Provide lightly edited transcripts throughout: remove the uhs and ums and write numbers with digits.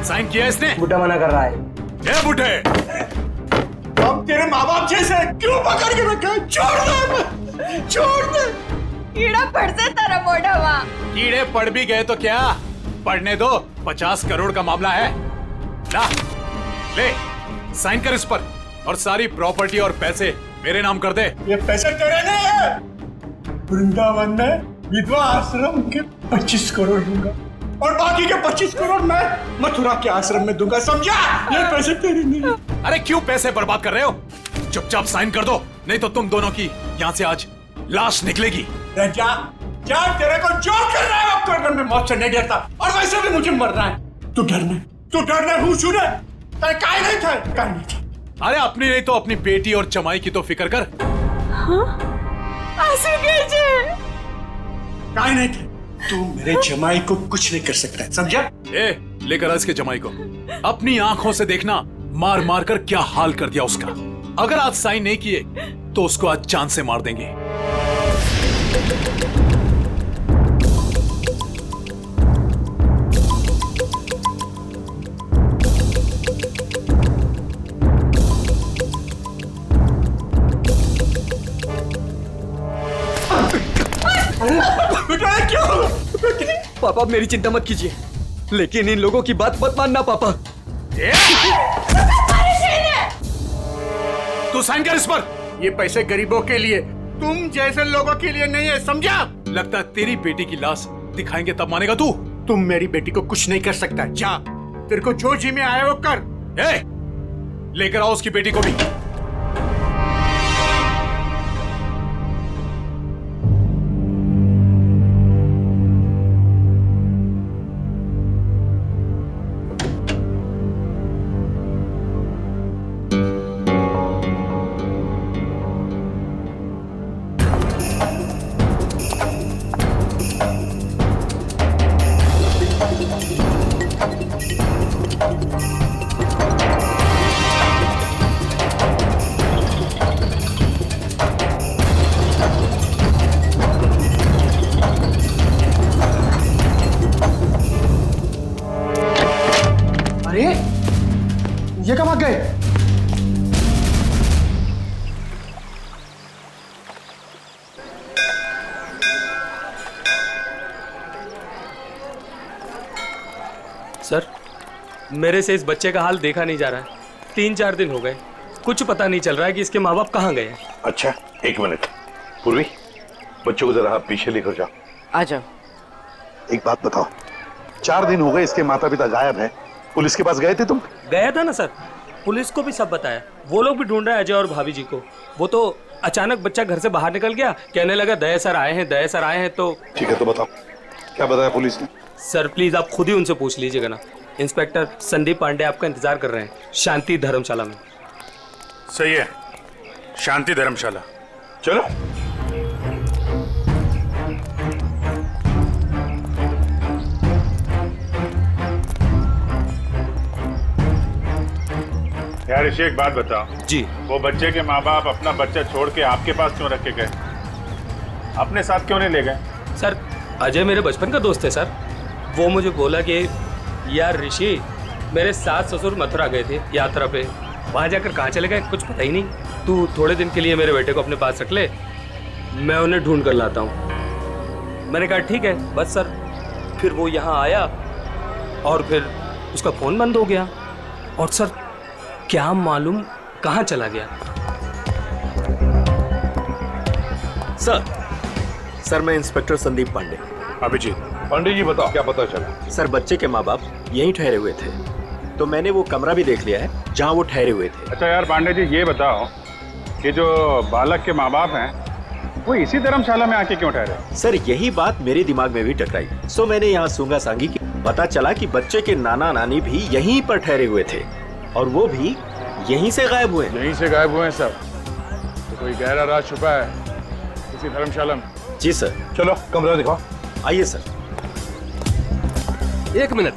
Sign किया इसने? बुड्ढा मना कर रहा है। ए बुड्ढे, हम तेरे माँ बाप जैसे क्यों पकड़ के रखा है? छोड़ दे, छोड़ दे। कीड़ा पड़ से तारा मोटा हुआ। कीड़े पड़ भी गए तो क्या, पढ़ने दो, 50 करोड़ का मामला है। ला, ले, साइन कर इस पर और सारी प्रॉपर्टी और पैसे मेरे नाम कर दे। ये पैसे तेरे नहीं है। वृंदावन में विधवा आश्रम के 25 करोड़ दूंगा और बाकी के 25 करोड़ मैं मथुरा के आश्रम में दूंगा, समझा? ये पैसे तेरे नहीं है। अरे क्यों पैसे बर्बाद कर रहे हो? चुपचाप साइन कर दो, नहीं तो तुम दोनों की यहाँ से आज लाश निकलेगी। जा, जा, तेरे को जो करना है वो करने में मौत से नहीं डरता, और वैसे भी मुझे मरना है। तू डरने हूँ सुने, तेरे काय नहीं था। अरे अपनी नहीं तो अपनी बेटी और जमाई की तो फिक्र कर। आंसू गिरजे। काय नहीं थे, तू मेरे जमाई को कुछ नहीं कर सकता, समझा? ए, लेकर आ इसके जमाई को, अपनी आंखों से देखना मार मार कर क्या हाल कर दिया उसका। अगर आज साइन नहीं किए तो उसको आज जान से मार देंगे। पापा मेरी चिंता मत कीजिए, लेकिन इन लोगों की बात मत मानना पापा। तू साइन कर इस पर। ये पैसे गरीबों के लिए, तुम जैसे लोगों के लिए नहीं है, समझा? लगता है तेरी बेटी की लाश दिखाएंगे तब मानेगा तू। तुम मेरी बेटी को कुछ नहीं कर सकता, जा, तेरे को जो जी में आया वो कर। ए, लेकर आओ उसकी बेटी को भी। अरे ये कब आ गए? सर, मेरे से इस बच्चे का हाल देखा नहीं जा रहा है। 3-4 दिन हो गए, कुछ पता नहीं चल रहा है कि इसके माँ बाप कहाँ गए हैं। अच्छा, एक मिनट। पूर्वी, बच्चों को जरा आप पीछे लेकर जाओ। आ जाओ। एक बात बताओ, 4 दिन हो गए इसके माता पिता गायब हैं। पुलिस के पास गए थे तुम? गया था ना सर, पुलिस को भी सब बताया। वो लोग भी ढूंढ रहे हैं अजय और भाभी जी को। वो तो अचानक बच्चा घर से बाहर निकल गया, कहने लगा दया सर आए हैं, दया सर आए हैं। तो ठीक है, तो बताओ क्या बताया पुलिस ने? सर प्लीज आप खुद ही उनसे पूछ लीजिएगा ना। इंस्पेक्टर संदीप पांडे आपका इंतजार कर रहे हैं शांति धर्मशाला में। सही है, शांति धर्मशाला। चलो। यार ऋषि, एक बात बताओ जी। वो बच्चे के माँ बाप अपना बच्चा छोड़ के आपके पास क्यों रख के गए? अपने साथ क्यों नहीं ले गए? सर अजय मेरे बचपन का दोस्त है सर। वो मुझे बोला कि यार ऋषि, मेरे सास ससुर मथुरा गए थे यात्रा पे, वहाँ जाकर कहाँ चले गए कुछ पता ही नहीं। तू थोड़े दिन के लिए मेरे बेटे को अपने पास रख ले, मैं उन्हें ढूंढ कर लाता हूँ। मैंने कहा ठीक है बस सर। फिर वो यहाँ आया और फिर उसका फ़ोन बंद हो गया और सर क्या मालूम कहाँ चला गया। सर मैं इंस्पेक्टर संदीप पांडे। अभिजीत, पांडे जी बताओ क्या पता चला? सर बच्चे के माँ बाप यहीं ठहरे हुए थे, तो मैंने वो कमरा भी देख लिया है जहाँ वो ठहरे हुए थे। अच्छा यार पांडे जी, ये बताओ कि जो बालक के माँ बाप हैं वो इसी धर्मशाला में आके क्यों ठहरे? सर यही बात मेरे दिमाग में भी टकराई, सो मैंने यहाँ सूंगा सांगी की। पता चला कि बच्चे के नाना नानी भी यहीं पर ठहरे हुए थे और वो भी यहीं से गायब हुए। यहीं से गायब हुए हैं सब? तो कोई गहरा राज छुपा है इसी धर्मशाला में? जी सर। चलो कमरा दिखाओ। आइए सर। एक मिनट,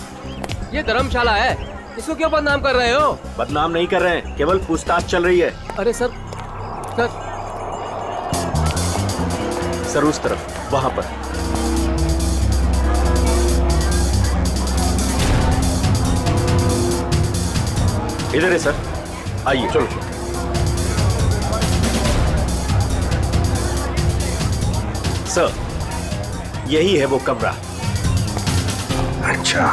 ये धर्मशाला है, इसको क्यों बदनाम कर रहे हो? बदनाम नहीं कर रहे हैं, केवल पूछताछ चल रही है। अरे सर सर उस तरफ, वहां पर। इधर है सर, आइए। चलो। सर, यही है वो कमरा। अच्छा,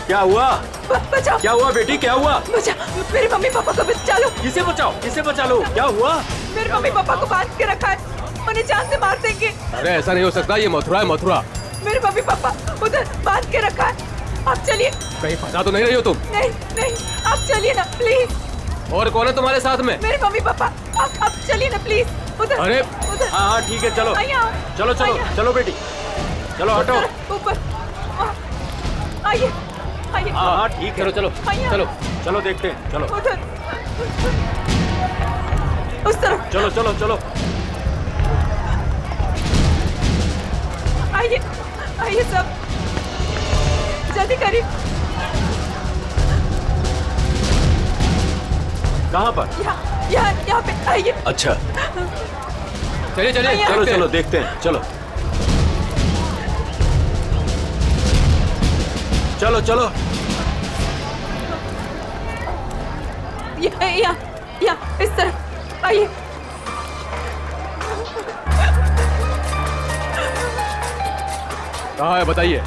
क्या हुआ? बचाओ, क्या हुआ बेटी, क्या हुआ? बचाओ, मेरे मम्मी पापा को बचा लो। किसे बचाओ, किसे बचा लो? क्या हुआ? मेरे मम्मी पापा को बांध के रखा है, उन्हें जान से मार देंगे। अरे ऐसा नहीं हो सकता, ये मथुरा है, मथुरा। मेरे मम्मी पापा उधर बांध के रखा है। आप चलिए। कहीं फंसा तो नहीं रही हो तुम? नहीं नहीं, आप चलिए ना प्लीज। और कौन है तुम्हारे साथ में? मेरे मम्मी पापा, आप चलिए ना प्लीज। उधर, अरे उधर। हाँ हाँ ठीक है, चलो आइए आओ। चलो चलो आइए। चलो बेटी, चलो हटो। उधर, ऊपर। आइए आइए। हाँ हाँ ठीक है, चलो आइए। चलो चलो देखते हैं, चलो उधर, उस तरफ। चलो चलो चलो। आइए आइए सब, जल्दी करिए। कहाँ पर? यहाँ पे आइए। अच्छा चलिए चलिए, आइए। चलो देखते हैं। चलो देखते हैं, चलो चलो चलो। यहाँ इस तरफ आइए। कहाँ है बताइए?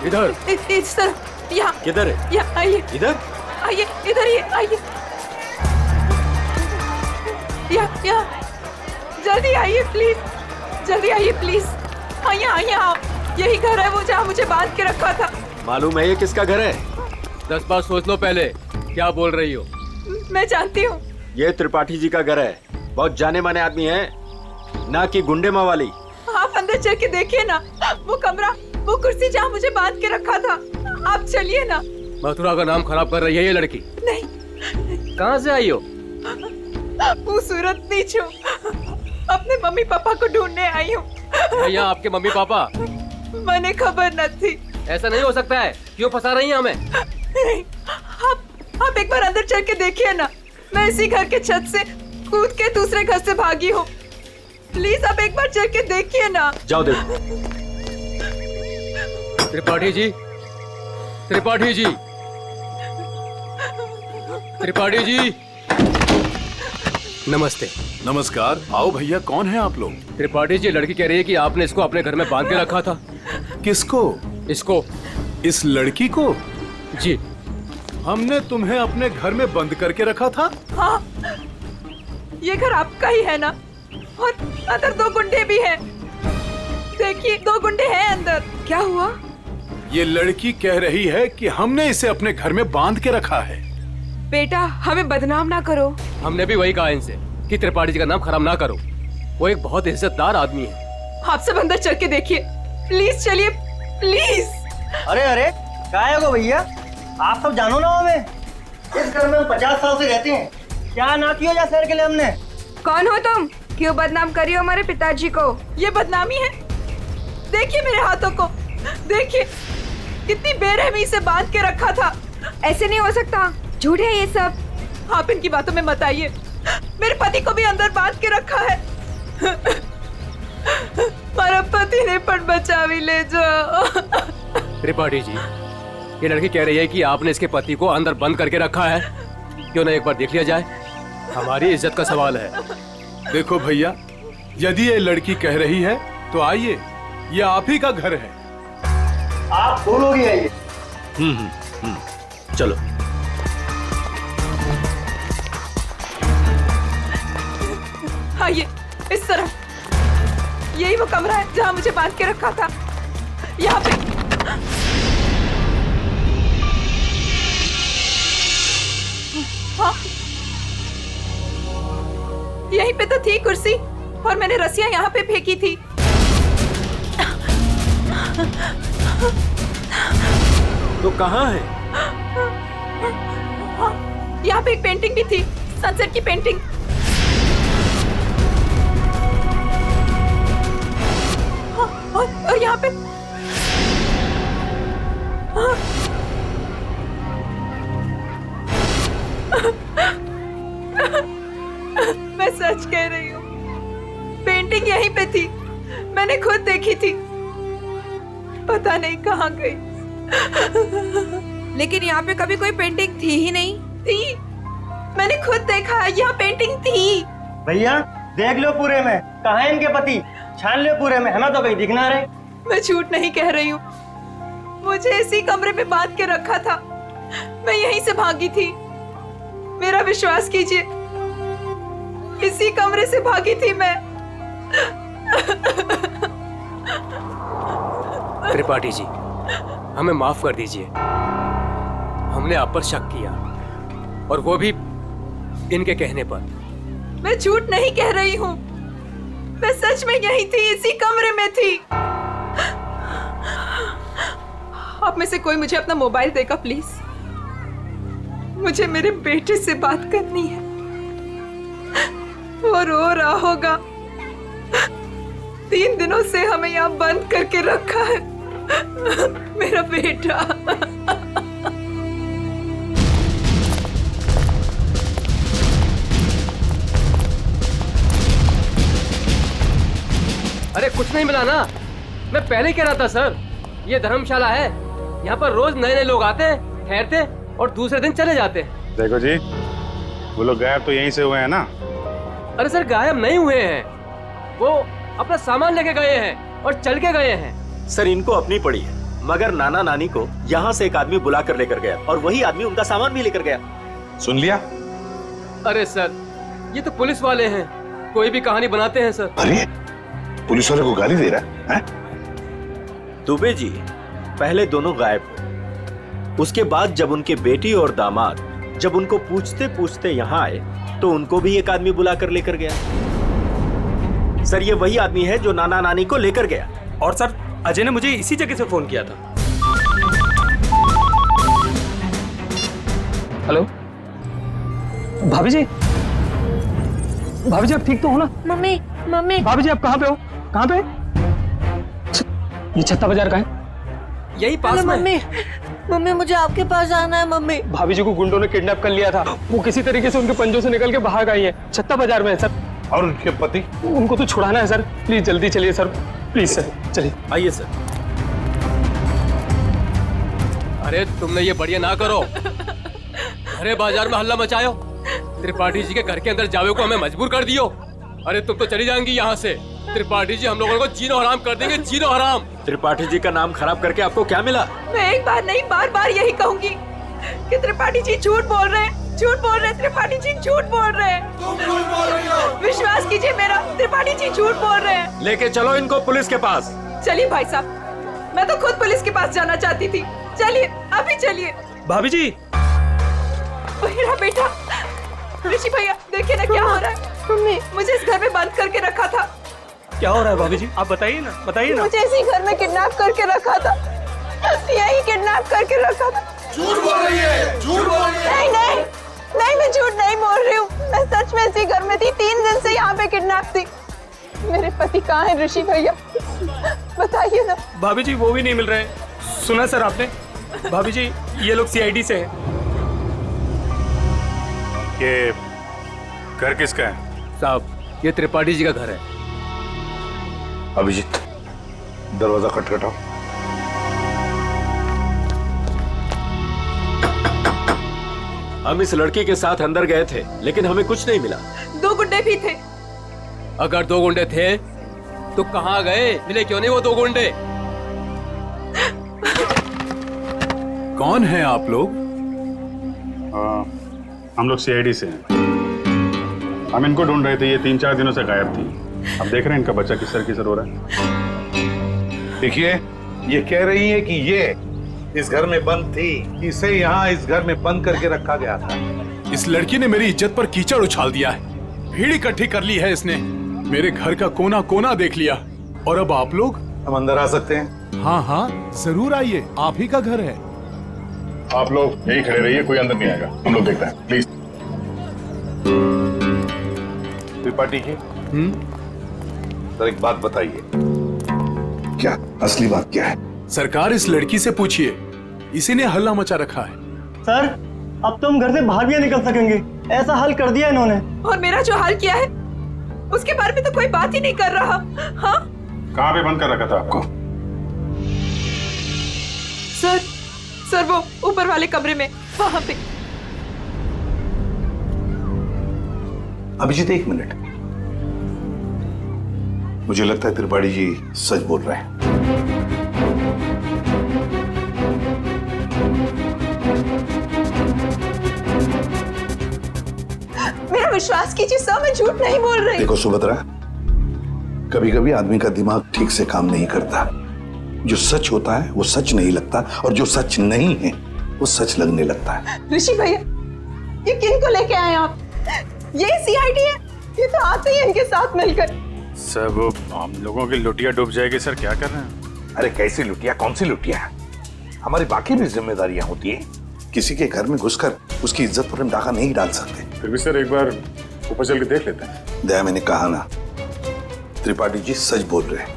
इधर। इस तरफ, यहाँ। किधर है? यहाँ आइए। इधर? आइए इधर ही आइए। यहाँ जल्दी आइए प्लीज, जल्दी आइए प्लीज। हाँ यहाँ यही घर है वो जहाँ मुझे बांध के रखा था। मालूम है ये किसका घर है? 10 बार सोच लो पहले क्या बोल रही हो। मैं जानती हूँ। ये त्रिपाठी जी का घर है, बहुत जाने माने आदमी है, ना कि गुंडे मवाली। आप अंदर चल के देखिए ना, वो कमरा, वो कुर्सी जहाँ मुझे बांध के रखा था। आप चलिए ना। मथुरा का नाम खराब कर रही है ये लड़की। नहीं, कहाँ से आई हो? वो सूरत नीच हूँ, अपने मम्मी पापा को ढूंढने आई हूँ। यहाँ आपके मम्मी पापा? मैंने खबर न थी। ऐसा नहीं हो सकता है, क्यों फंसा रही हैं हमें? नहीं, आप एक बार अंदर चल के देखिए ना। मैं इसी घर के छत से कूद के दूसरे घर से भागी हूँ। प्लीज आप एक बार चल के देखिए ना। जाओ देखो। त्रिपाठी जी, त्रिपाठी जी, त्रिपाठी जी नमस्ते। नमस्कार। आओ भैया, कौन है आप लोग? त्रिपाठी जी, लड़की कह रही है कि आपने इसको अपने घर में बांध के रखा था। किसको? इसको। इस लड़की को? जी। हमने तुम्हें अपने घर में बंद करके रखा था? हाँ, ये घर आपका ही है ना? और अंदर 2 गुंडे भी हैं। देखिए, 2 गुंडे हैं अंदर। क्या हुआ? ये लड़की कह रही है कि हमने इसे अपने घर में बांध के रखा है। बेटा, हमें बदनाम ना करो। हमने भी वही कहा इनसे कि त्रिपाठी जी का नाम खराब ना करो। वो एक बहुत इज्जतदार आदमी है। आप सब अंदर चल के देखिए, प्लीज चलिए, प्लीज। अरे अरे, क्या है वो भैया? आप सब जानो ना हमें, इस घर में हम 50 साल से रहते हैं। क्या ना किया जा शहर के लिए हमने। कौन हो तुम? क्यों बदनाम करी हो हमारे पिताजी को? ये बदनामी है? देखिए मेरे हाथों को, देखिए कितनी बेरहमी से बांध के रखा था। ऐसे नहीं हो सकता, झूठ है ये सब। आप इनकी बातों में मत आइए। मेरे पति को भी अंदर बांध के रखा है। हमारा पति ने पण बचा भी ले जाओ। त्रिपाठी जी, ये लड़की कह रही है कि आपने इसके पति को अंदर बंद करके रखा है। क्यों ना एक बार देख लिया जाए? हमारी इज्जत का सवाल है। देखो भैया, यदि ये लड़की कह रही है तो आइए, ये आप ही का घर है। आप दोनों ही आइए। चलो। आइए इस तरफ। यही वो कमरा है जहाँ मुझे बांध के रखा था। यहाँ पे हाँ, यहीं पे तो थी कुर्सी और मैंने रस्सियां यहाँ पे फेंकी थी। तो कहाँ है? यहाँ पे एक पेंटिंग भी थी, सनसेट की पेंटिंग। और यहाँ पे मैं सच कह रही हूँ, पेंटिंग यहीं पे थी। मैंने खुद देखी थी, पता नहीं कहाँ गई। लेकिन यहाँ पे कभी कोई पेंटिंग थी ही नहीं। थी, मैंने खुद देखा है, यहाँ पेंटिंग थी। भैया देख लो पूरे में, कहाँ है इनके पति? छान लो पूरे में, हमें तो कहीं दिख ना रहे। मैं झूठ नहीं कह रही हूँ, मुझे इसी कमरे में बांध के रखा था। मैं यहीं से भागी थी, मेरा विश्वास कीजिए, इसी कमरे से भागी थी मैं। त्रिपाठी जी, हमें माफ कर दीजिए। हमने आप पर शक किया, और वो भी इनके कहने पर। मैं झूठ नहीं कह रही हूँ, मैं सच में यहीं थी, इसी कमरे में थी। आप में से कोई मुझे अपना मोबाइल देगा प्लीज? मुझे मेरे बेटे से बात करनी है। वो रो रहा होगा, 3 दिनों से हमें यहाँ बंद करके रखा है। मेरा बेटा। अरे कुछ नहीं मिला ना, मैं पहले कह रहा था सर, ये धर्मशाला है, यहाँ पर रोज नए नए लोग आते हैं, ठहरते और दूसरे दिन चले जाते हैं। देखो जी, वो लोग गायब तो यहीं से हुए हैं ना? अरे सर, गायब नहीं हुए हैं, वो अपना सामान लेके गए हैं और चल के गए हैं। सर, इनको अपनी पड़ी है, मगर नाना नानी को यहाँ से एक आदमी बुला कर लेकर गया और वही आदमी उनका सामान भी लेकर गया। सुन लिया? अरे सर, ये तो पुलिस वाले हैं, कोई भी कहानी बनाते हैं सर। अरे पुलिस वाले को गाली दे रहा है? दुबे जी, पहले दोनों गायब हुए, उसके बाद जब उनके बेटी और दामाद जब उनको पूछते पूछते यहाँ आए तो उनको भी एक आदमी बुला कर लेकर गया। सर, ये वही आदमी है जो नाना नानी को लेकर गया। और सर, अजय ने मुझे इसी जगह से फोन किया था। हेलो भाभी जी, भाभी जी आप ठीक तो हो ना? Mummy mummy. भाभी जी आप कहाँ पे हो? कहाँ पे? ये छत्ता बाजार का है? यही पास में। मम्मी मम्मी, मुझे आपके पास आना है मम्मी। भाभी जी को गुंडों ने किडनैप कर लिया था, वो किसी तरीके से उनके पंजों से निकल के बाहर गई है, छत्ता बाजार में है सर। और उनके पति? उनको तो छुड़ाना है सर, प्लीज जल्दी चलिए सर, प्लीज सर, चलिए। आइए सर। अरे तुमने ये बढ़िया ना करो, अरे बाजार में हल्ला मचायो, त्रिपाठी जी के घर के अंदर जावे को हमें मजबूर कर दियो। अरे तुम तो चली जाएंगी यहाँ से। त्रिपाठी जी हम लोगों को जीनो हराम कर देंगे, जीनो हराम। त्रिपाठी जी का नाम खराब करके आपको क्या मिला? मैं एक बार नहीं बार बार यही कहूंगी कि त्रिपाठी जी झूठ बोल रहे हैं, झूठ बोल रहे हैं, त्रिपाठी जी झूठ बोल रहे हैं। तुम झूठ बोल रही हो। विश्वास कीजिए मेरा, त्रिपाठी जी झूठ बोल रहे हैं। लेके चलो इनको पुलिस के पास। चलिए भाई साहब, मैं तो खुद पुलिस के पास जाना चाहती थी। चलिए अभी चलिए। भाभी जी, मेरा बेटा ऋषि भैया, देखिए ना क्या हो रहा है। मम्मी, मुझे इस घर में बंद करके रखा था। क्या हो रहा है भाभी जी? आप बताइए ना, बताइए ना। मुझे इसी घर में किडनैप करके रखा था, यही किडनैप करके रखा था। झूठ बोल रही है, झूठ बोल रही है। नहीं नहीं नहीं, मैं झूठ नहीं बोल रही हूँ। मैं सच में इसी घर में थी, 3 दिन से यहाँ पे किडनैप थी। मेरे पति कहाँ है ऋषि भैया, बताइए ना। भाभी जी वो भी नहीं मिल रहे। सुना सर आपने? भाभी जी ये लोग सीआईडी से हैं। ये घर किसका है? साहब, ये त्रिपाठी जी का घर है। अभिजीत, दरवाजा खटखटाओ। हम इस लड़की के साथ अंदर गए थे, लेकिन हमें कुछ नहीं मिला। 2 गुंडे भी थे। अगर 2 गुंडे थे तो कहाँ गए? मिले क्यों नहीं वो 2 गुंडे? कौन है आप लोग? हम लोग सीआईडी से हैं। हम इनको ढूंढ रहे थे, ये 3-4 दिनों से गायब थी। अब देख रहे हैं इनका बच्चा किसर हो रहा है। देखिए, ये कह रही है कि ये इस घर में बंद थी, इसे यहाँ इस घर में बंद करके रखा गया था। इस लड़की ने मेरी इज्जत पर कीचड़ उछाल दिया है। भीड़ इकट्ठी कर ली है इसने, मेरे घर का कोना कोना देख लिया। और अब आप लोग? हम अंदर आ सकते हैं? हाँ हाँ जरूर आइए, आप ही का घर है। आप लोग यही खड़े रहिए, कोई अंदर नहीं आएगा, हम लोग देखते हैं, प्लीज। त्रिपाठी जी, सर एक बात बताइए, क्या असली बात क्या है? सरकार, इस लड़की से पूछिए, इसी ने हल्ला मचा रखा है। सर, अब तो हम घर से बाहर भी नहीं निकल सकेंगे, ऐसा हल कर दिया इन्होंने। और मेरा जो हाल किया है उसके बारे में तो कोई बात ही नहीं कर रहा। हाँ? कहाँ पे बंद कर रखा था आपको? सर वो ऊपर वाले कमरे में, वहां पे। अभिजीत, 1 मिनट। मुझे लगता है त्रिपाठी जी सच बोल रहे हैं। मेरा विश्वास कीजिए सर, मैं झूठ नहीं बोल रही। देखो सुभद्रा, कभी कभी आदमी का दिमाग ठीक से काम नहीं करता। जो सच होता है वो सच नहीं लगता, और जो सच नहीं है वो सच लगने लगता है। ऋषि भैया, ये किन को लेके आए आप? ये सीआईडी है, ये तो आते ही इनके साथ मिलकर। सर वो हम लोगों की लुटिया डूब जाएगी सर, क्या कर रहे हैं? अरे कैसी लुटिया, कौन सी लुटिया? हमारी बाकी भी जिम्मेदारियां होती है। किसी के घर में घुसकर उसकी इज्जत पर हम डाका नहीं डाल सकते। फिर भी सर एक बार ऊपर चल के देख लेते हैं। दया, मैंने कहा ना, त्रिपाठी जी सच बोल रहे हैं।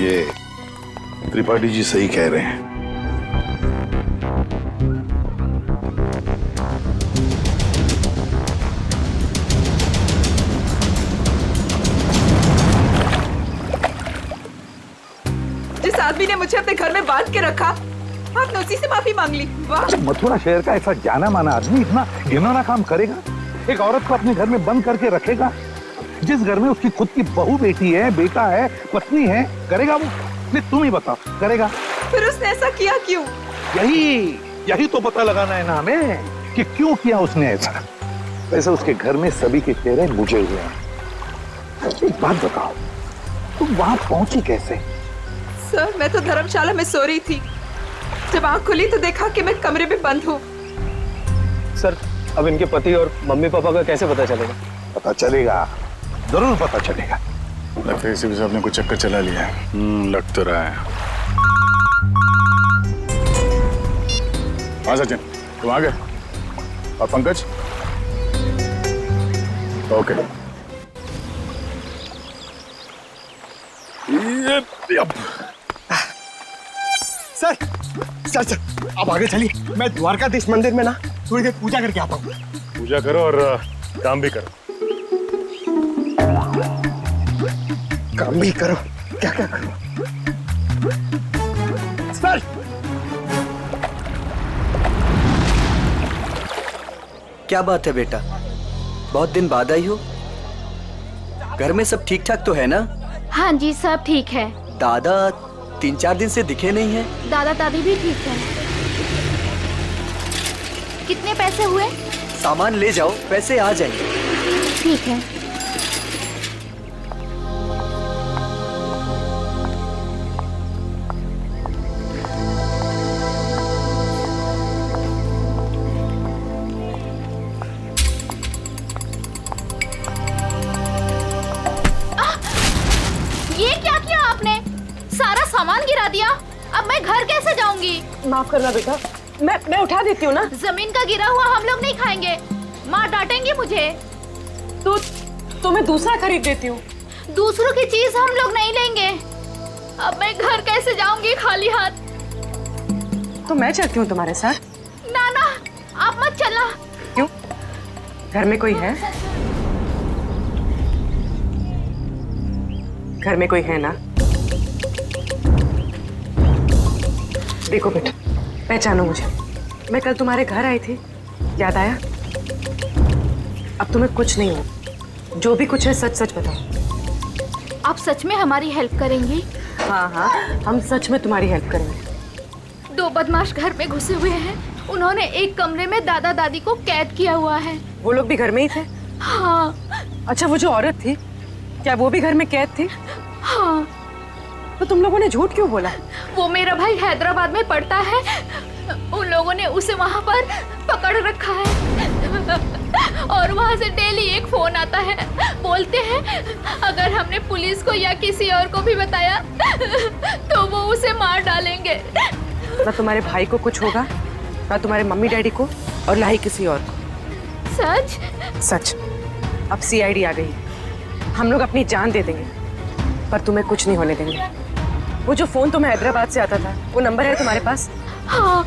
ये त्रिपाठी जी सही कह रहे हैं। जिस आदमी ने मुझे अपने घर में बांध के रखा, आपने उसी से माफी मांग ली। वाह! मथुरा शहर का ऐसा जाना माना आदमी इतना घिनौना काम करेगा? एक औरत को अपने घर में बंद करके रखेगा? जिस घर में उसकी खुद की बहू बेटी है, बेटा है, पत्नी है, करेगा वो? नहीं, तुम ही बताओ, करेगा? फिर उसने ऐसा किया क्यों? यही तो पता लगाना है ना हमें कि क्यों किया उसने ऐसा। वैसे उसके घर में सभी के चेहरे बुझे हुए हैं। एक बात बताओ, तुम वहां पहुंची कैसे? सर, मैं तो धर्मशाला में सो रही थी। जब आंख खुली तो देखा कि मैं कमरे में बंद हूँ। सर, अब इनके पति और मम्मी पापा का कैसे पता चलेगा? पता चलेगा, जरूर पता चलेगा। लगता है इसी वजह से आपने कुछ चक्कर चला लिया। लग तो रहा है। हाँ सचिन, तुम आ गए? और पंकज? ओके। सर, अब आगे चलिए। मैं द्वारकाधीश मंदिर में ना थोड़ी देर पूजा करके आता हूँ। पूजा करो और काम भी करो। काम भी करो? क्या क्या करो? सर क्या बात है बेटा, बहुत दिन बाद आई हो। घर में सब ठीक ठाक तो है ना? हाँ जी, सब ठीक है। दादा 3-4 दिन से दिखे नहीं है। दादा दादी भी ठीक है। कितने पैसे हुए? सामान ले जाओ, पैसे आ जाएंगे। ठीक है। ये क्या किया आपने? सारा सामान गिरा दिया। अब मैं घर कैसे जाऊंगी? माफ करना बेटा, मैं उठा देती हूँ ना। जमीन का गिरा हुआ हम लोग नहीं खाएंगे, माँ डांटेंगी मुझे। तो मैं दूसरा खरीद देती हूँ। दूसरों की चीज हम लोग नहीं लेंगे। अब मैं घर कैसे जाऊंगी खाली हाथ? तो मैं चलती हूँ तुम्हारे साथ। ना ना, आप मत चलना। क्यों? घर में कोई है? घर में कोई है ना? देखो बेटा, पहचानो मुझे। मैं कल तुम्हारे घर आई थी, याद आया? अब तुम्हें कुछ नहीं हो, जो भी कुछ है सच सच बताओ। आप सच में हमारी हेल्प करेंगी? हाँ हाँ, हम सच में तुम्हारी हेल्प करेंगे। 2 बदमाश घर में घुसे हुए हैं। उन्होंने एक कमरे में दादा दादी को कैद किया हुआ है। वो लोग भी घर में ही थे? हाँ। अच्छा, वो जो औरत थी, क्या वो भी घर में कैद थी? हाँ। तो तुम लोगों ने झूठ क्यों बोला? वो मेरा भाई हैदराबाद में पढ़ता है, उन लोगों ने उसे वहाँ पर पकड़ रखा है और वहाँ से डेली एक फोन आता है। बोलते हैं अगर हमने पुलिस को या किसी और को भी बताया तो वो उसे मार डालेंगे। ना तुम्हारे भाई को कुछ होगा, ना तुम्हारे मम्मी डैडी को, और ना ही किसी और को। सच? सच। अब सीआईडी आ गई, हम लोग अपनी जान दे देंगे, पर तुम्हें कुछ नहीं होने देंगे। वो जो फोन तुम्हें हैदराबाद से आता था, वो नंबर है तुम्हारे पास? हाँ।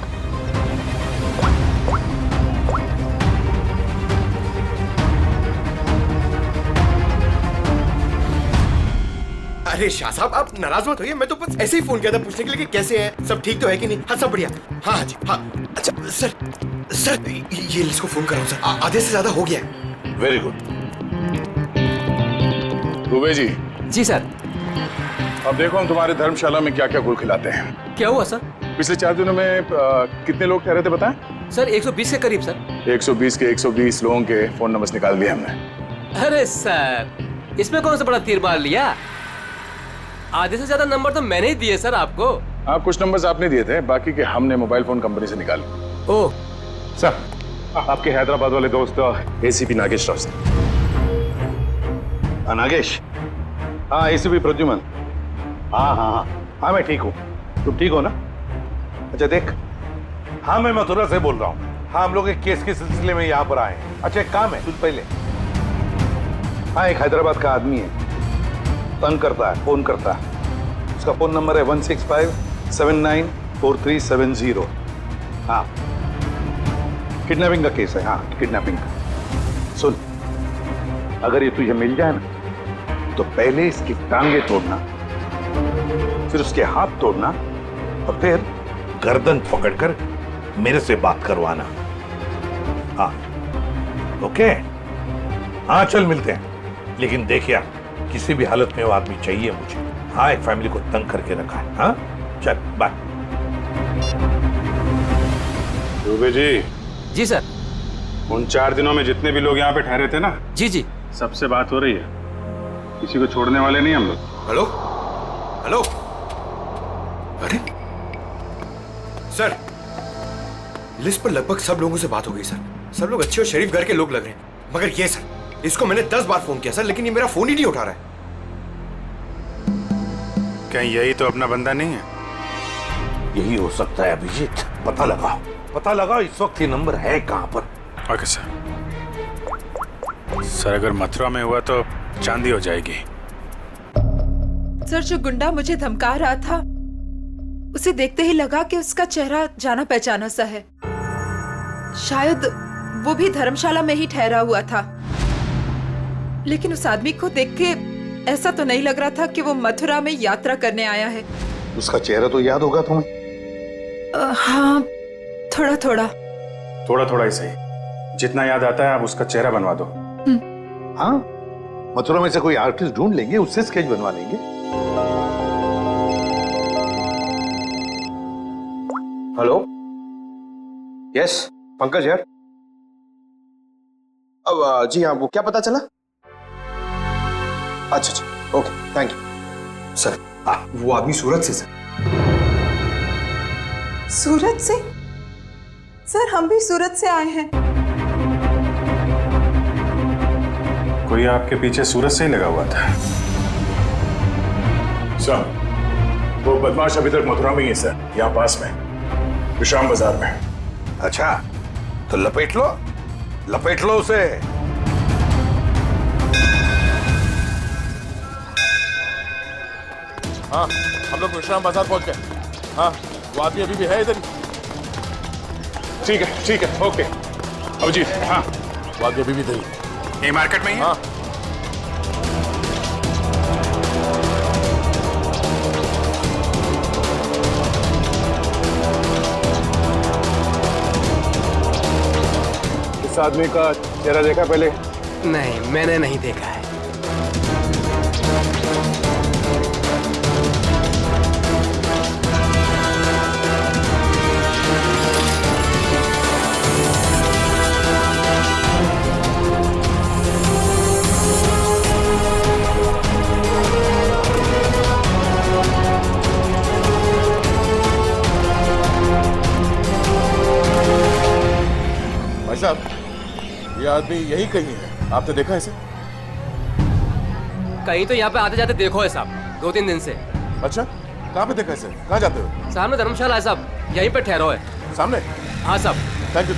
अरे शाह साहब, आप नाराज मत होइए। मैं तो बस ऐसे ही फोन किया था पूछने के लिए कि कैसे हैं, सब ठीक तो है कि नहीं। हाँ, सब बढ़िया। हाँ हाँ जी, हाँ। अच्छा सर, ये इसको फोन कराऊं सर, आधे से ज्यादा हो गया है। Very good. दुबे जी। जी सर। अब देखो हम तुम्हारे धर्मशाला में क्या क्या गुल खिलाते हैं। क्या हुआ सर? पिछले 4 दिनों में कितने लोग ठहरे थे बताएं? सर 120 के करीब सर। 120 के 120 लोगों के फोन नंबर निकाल दिए हमने। अरे सर, इसमें कौन सा बड़ा तीर मार लिया? आधे से ज्यादा नंबर तो मैंने ही दिए सर आपको। हाँ, कुछ नंबर्स आपने दिए थे, बाकी के हमने मोबाइल फोन कंपनी से निकाले। ओह सर, आपके हैदराबाद वाले दोस्त एसीपी नागेश राव सर। नागेश? हाँ, एसीपी प्रद्युमन। हाँ हाँ हाँ हाँ, मैं ठीक हूँ। तुम ठीक हो ना? अच्छा देख, हाँ मैं मथुरा से बोल रहा हूँ। हाँ, हम लोग एक केस के सिलसिले में यहाँ पर आए हैं। अच्छा एक काम है, तुझ पहले। हाँ, एक हैदराबाद का आदमी है, तंग करता है, फोन करता है। उसका फोन नंबर है 165794370। हाँ, किडनैपिंग का केस है। हाँ, किडनैपिंग का। सुन, अगर ये तुझे मिल जाए ना, तो पहले इसकी टांगे तोड़ना, फिर उसके हाथ तोड़ना, और फिर गर्दन पकड़कर मेरे से बात करवाना। हाँ, ओके? हाँ, चल मिलते हैं। लेकिन देखिए, किसी भी हालत में वो आदमी चाहिए मुझे। हाँ, एक फैमिली को तंग करके रखा है। हाँ, चल बाय। दुबे जी। जी सर। उन 4 दिनों में जितने भी लोग यहाँ पे ठहरे थे ना, जी जी, सबसे बात हो रही है। किसी को छोड़ने वाले नहीं हम लोग। Hello hello. अरे सर, लिस्ट पर लगभग सब लोगों से बात हो गई सर। सब लोग अच्छे और शरीफ घर के लोग लग रहे हैं, मगर ये सर, इसको मैंने 10 बार फोन किया सर, लेकिन ये मेरा फोन ही नहीं उठा रहा है। कहीं यही तो अपना बंदा नहीं है? यही हो सकता है अभिजीत। पता लगाओ, पता लगाओ इस वक्त ये नंबर है कहां पर। Okay sir. सर, अगर मथुरा में हुआ तो चांदी हो जाएगी। सर, जो गुंडा मुझे धमका रहा था, उसे देखते ही लगा कि उसका चेहरा जाना पहचाना सा है। शायद वो भी धर्मशाला में ही ठहरा हुआ था, लेकिन उस आदमी को देख के ऐसा तो नहीं लग रहा था कि वो मथुरा में यात्रा करने आया है। उसका चेहरा तो याद होगा तुम्हें? हाँ, थोड़ा थोड़ा। थोड़ा थोड़ा ही सही, जितना याद आता है आप उसका चेहरा बनवा दो। हाँ, मथुरा में से कोई आर्टिस्ट ढूंढ लेंगे, उससे स्केच बनवा लेंगे। हेलो, यस पंकज यार। अब जी हाँ, वो क्या पता चला? अच्छा अच्छा, ओके, थैंक यू सर। वो आदमी सूरत से सर। सूरत से? सर हम भी सूरत से आए हैं। कोई आपके पीछे सूरत से ही लगा हुआ था। सर, वो बदमाश अभी तक मथुरा में ही है सर, यहाँ पास में विश्राम बाजार में। अच्छा, तो लपेट लो उसे। हाँ, हम लोग विश्राम बाजार पहुंच गए। हाँ, वो आदमी अभी भी है इधर। ठीक है, ओके। अभिजीत, हाँ, वो आदमी अभी भी इधर ही। ये मार्केट में ही है? हाँ। इस आदमी का चेहरा देखा पहले? नहीं, मैंने नहीं देखा है। भाई साहब, ये आदमी यही कहीं है, आपने देखा इसे? कहीं तो यहाँ पे आते जाते देखो है साहब, 2-3 दिन से। अच्छा, कहाँ पे देखा इसे? कहाँ जाते हो? सामने धर्मशाला है साहब, यहीं पे ठहरो है। सामने? हाँ साहब। Thank you.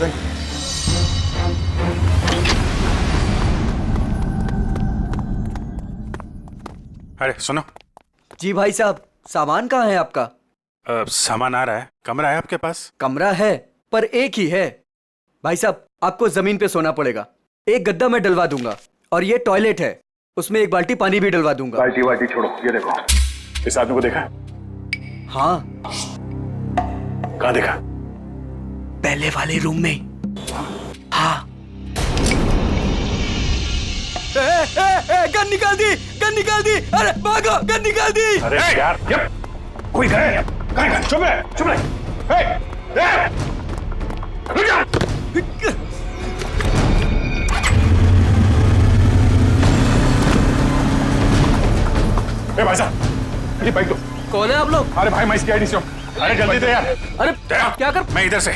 अरे सुनो। जी भाई साहब, सामान कहाँ है आपका? सामान आ रहा है। कमरा है आपके पास? कमरा है, पर एक ही है। भाई साहब, आपको जमीन पे सोना पड़ेगा। एक गद्दा मैं डलवा दूंगा, और ये टॉयलेट है, उसमें एक बाल्टी पानी भी डलवा दूंगा। बाल्टी छोड़ो, ये देखो, इस आदमी को देखा? हाँ। कहाँ देखा? पहले वाले रूम में। हाँ। गन निकाल दी। अरे भागो, गन निकाल दी। अरे यार, कोई गए? चुप रहे। रुक जा। भाई साहब, ये बाइक दो। कौन है आप लोग? अरे भाई, मैं इसकी आईडी से हूँ। अरे जल्दी दे यार। अरे क्या कर? मैं इधर से।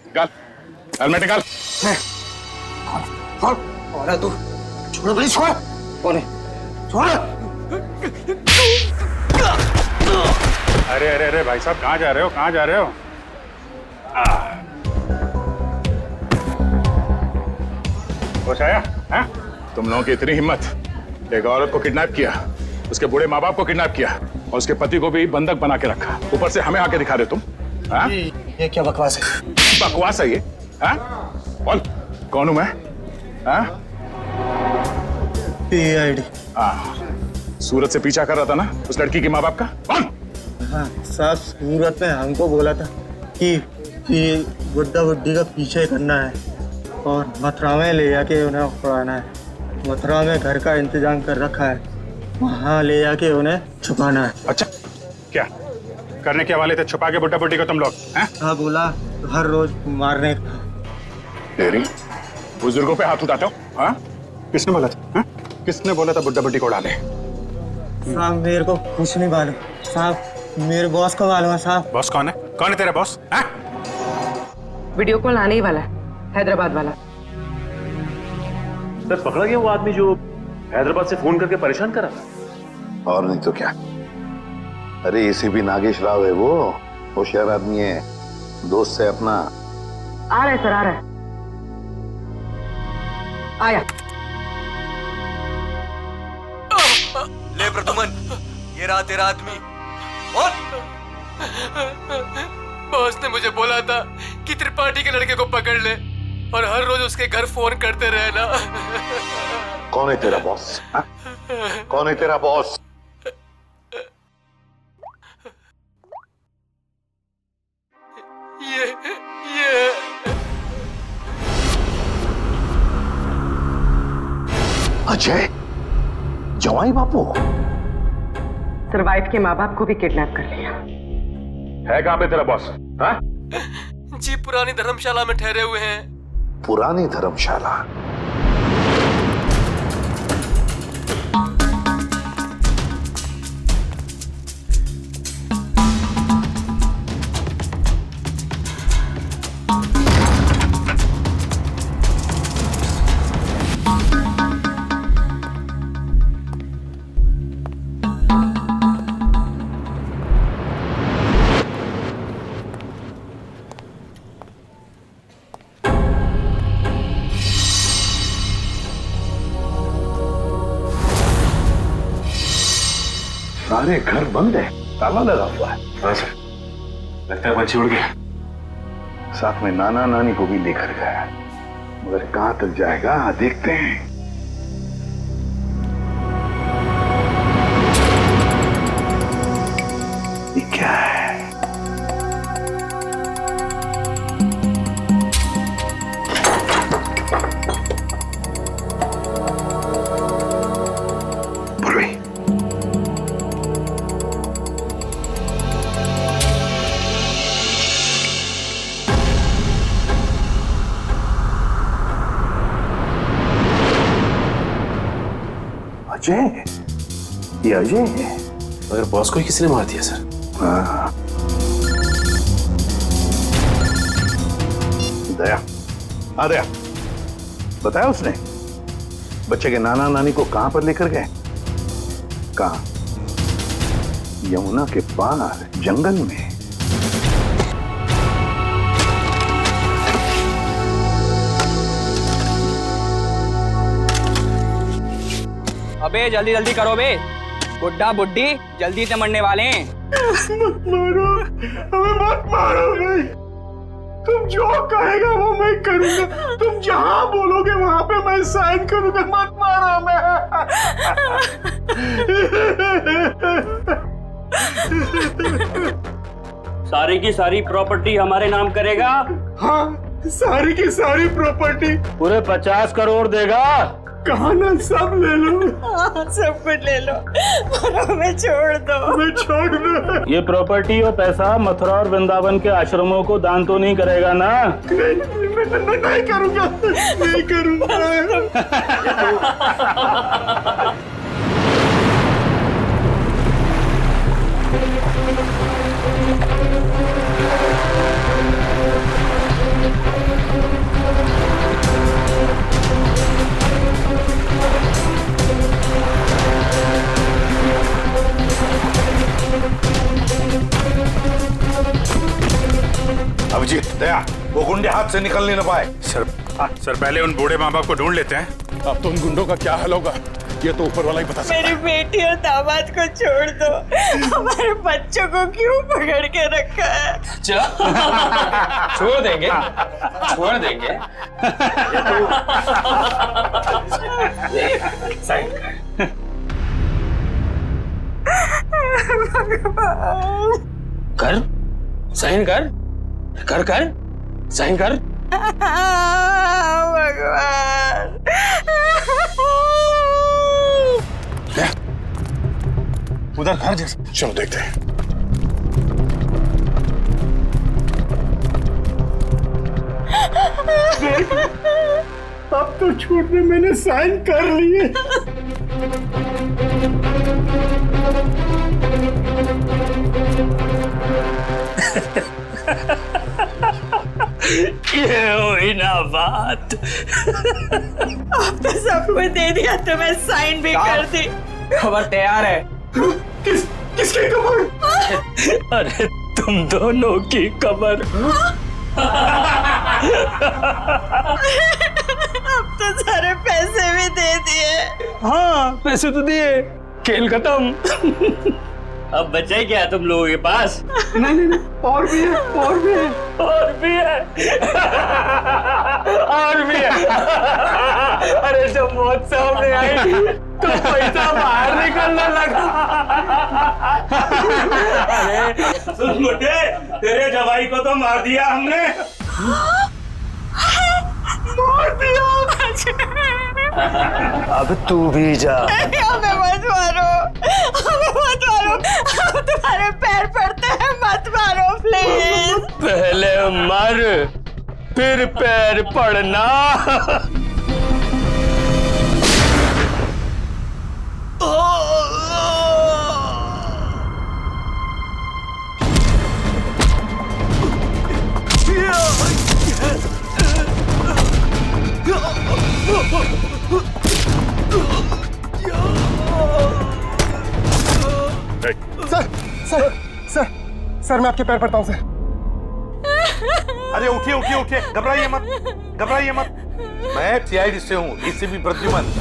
निकाल, हेलमेट निकाल। कौन है तू? छोड़ भाई, छोड़। कौन है? छोड़। अरे अरे अरे भाई साहब, कहाँ जा रहे हो, कहाँ जा रहे हो? होश आया? हैं? तुम लोगों की इतनी हिम्मत, एक औरत को किडनैप किया, उसके बूढ़े माँ बाप को किडनैप किया और उसके पति को भी बंधक बना के रखा, ऊपर से हमें आके दिखा रहे तुम? हाँ? ये क्या बकवास है? बकवास है ये? हाँ? बोल, कौन हूं मैं? हाँ? PID। हाँ, सूरत से पीछा कर रहा था ना उस लड़की के माँ बाप का? कौन? हाँ साहब, सूरत में हमको बोला था कि बुड्ढा बुड्ढी का पीछे करना है और मथुरा में ले जाके उन्हें उड़ाना है। मथुरा में घर का इंतजाम कर रखा है, वहाँ ले जाके उन्हें छुपाना है। अच्छा, क्या करने के वाले थे? छुपा के बुड्ढा बुड्ढी को तुम लोग? हाँ, बोला हर रोज मारने का। तेरी बुजुर्गों पे हाथ उठाते हो? हाँ? किसने बोला था? हाँ? किसने बोला था बुड्ढा बुड्ढी को उड़ा ले? साहब मेरे को कुछ नहीं मालूम साहब, मेरे बॉस को मालूम है साहब। बॉस कौन है? कौन है तेरा बॉस? हाँ? वीडियो कॉल आने ही वाला है, हैदराबाद वाला। सर पकड़ा गया वो आदमी जो हैदराबाद से फोन करके परेशान करा था। और नहीं तो क्या। अरे ACP नागेश राव है वो, होशियार आदमी है, दोस्त है अपना। आ रहा है सर, आ रहा है। आया। ले प्रदुमन, ये रहा तेरा आदमी। और बॉस ने मुझे बोला था कि त्रिपाठी के लड़के को पकड़ ले और हर रोज उसके घर फोन करते रहना। कौन है तेरा बॉस? हाँ? कौन है तेरा बॉस? ये अजय, जवाई बापू। सर वाइफ के माँ बाप को भी किडनैप कर लिया है। कहाँ पे तेरा बॉस? हाँ? जी पुरानी धर्मशाला में ठहरे हुए हैं। पुरानी धर्मशाला? सारे घर बंद है, ताला लगा हुआ है। हाँ सर, लगता है बच्ची उड़ गया। साथ में नाना नानी को भी लेकर गया, मगर कहां तक जाएगा देखते हैं। ये क्या है? अजय, ये अजय है। मगर बॉस को ही किसने मार दिया सर? हाँ। दया, हाँ दया, बताया उसने बच्चे के नाना नानी को कहां पर लेकर गए? कहां? यमुना के पार जंगल में। अबे जल्दी जल्दी करो बे, बुड्ढा बुड्ढी जल्दी से मरने वाले हैं। मत मारो, हमें मत मारो भाई। तुम जो कहेगा वो मैं करूंगा, तुम जहां बोलोगे वहां पे मैं साइन करूंगा। मत मारो हमें। सारी की सारी प्रॉपर्टी हमारे नाम करेगा? हाँ, सारी की सारी प्रॉपर्टी। पूरे 50 करोड़ देगा? कहा ना, सब ले लो। सब कुछ ले लो और हमें छोड़ दो। हमें छोड़ दो। ये प्रॉपर्टी और पैसा मथुरा और वृंदावन के आश्रमों को दान तो नहीं करेगा ना? नहीं करूंगा, नहीं करूंगा। दया वो गुंडे हाथ से निकलने न पाए। सर पहले उन बूढ़े माँ बाप को ढूंढ लेते हैं। अब तो उन गुंडों का क्या हाल होगा ये तो ऊपर वाला ही बता सकता है। मेरी बेटी और दामाद को छोड़ दो, हमारे बच्चों को क्यों पकड़ के रखा है? छोड़ देंगे, छोड़ देंगे। साइन कर, साइन कर, कर कर, साइन कर। भगवान उधर घर जैसे, चलो देखते हैं। अब तो छूट में मैंने साइन कर लिए। ये हुई ना बात। अब तो सब कुछ दे दिया, तुम्हें साइन भी कर दी। खबर तैयार है। किसकी खबर? अरे तुम दोनों की खबर। अब तो सारे पैसे भी दे दिए। हाँ पैसे तो दिए, खेल खत्म। अब बचा ही क्या तुम लोगों के पास? नहीं और भी है, और भी है, और भी है, और भी है। अरे जब मौत सामने आई तो पैसा बाहर निकलने लगा। अरे सुन मुझे, तेरे जवाई को तो मार दिया हमने। मार दिया? अब तू भी जा। हमें मत मारो, हमें मत मारो, हम तुम्हारे पैर पड़ते हैं, मत मारो प्लीज। पहले मर फिर पैर पड़ना। सर मैं आपके पैर पड़ता हूँ सर। अरे उठिए उठिए उठिए, घबराइए मत, घबराइए मत। मैं सीआईडी से हूँ, डीसीपी प्रद्युमन।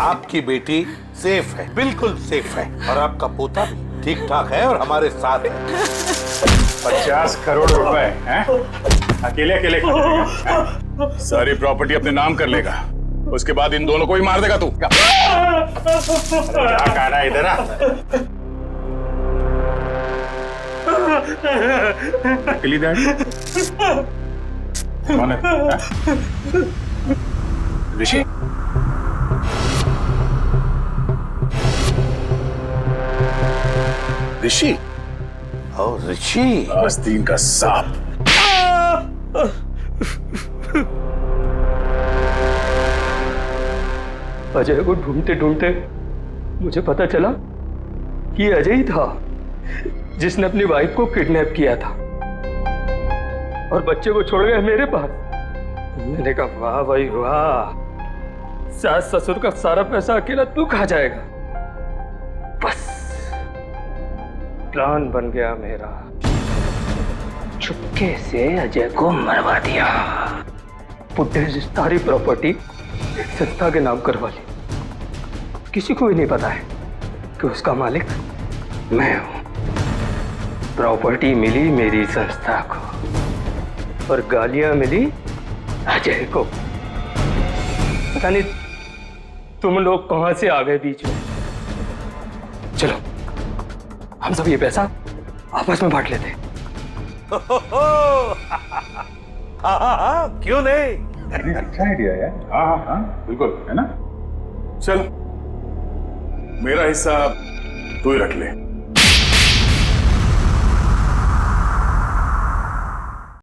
आपकी बेटी सेफ है, बिल्कुल सेफ है, और आपका पोता भी ठीक ठाक है और हमारे साथ है। 50 करोड़ रुपए हैं? अकेले अकेले सारी प्रॉपर्टी अपने नाम कर लेगा, उसके बाद इन दोनों को ही मार देगा तू। क्या कह रहा है इधर? नकली डैडी कौन है? ऋषि? ऋषि? ओ ऋषि, आस्तीन का सांप। अजय को ढूंढते ढूंढते मुझे पता चला कि अजय ही था जिसने अपनी वाइफ को किडनैप किया था और बच्चे को छोड़ गया मेरे पास। मैंने कहा वाह भाई वाह, सास ससुर का सारा पैसा अकेला तू खा जाएगा। बस प्लान बन गया मेरा, चुपके से अजय को मरवा दिया। बुड्ढे से सारी प्रॉपर्टी संस्था के नाम करवा ली, किसी को भी नहीं पता है कि उसका मालिक मैं हूं। प्रॉपर्टी मिली मेरी संस्था को और गालियां मिली अजय को। पता नहीं तुम लोग कहां से आ गए बीच में। चलो हम सब ये पैसा आपस में बांट लेते। हाँ, क्यों नहीं? अच्छा आइडिया है। हाँ, बिल्कुल, है ना? चल, मेरा हिस्सा तू ही रख ले।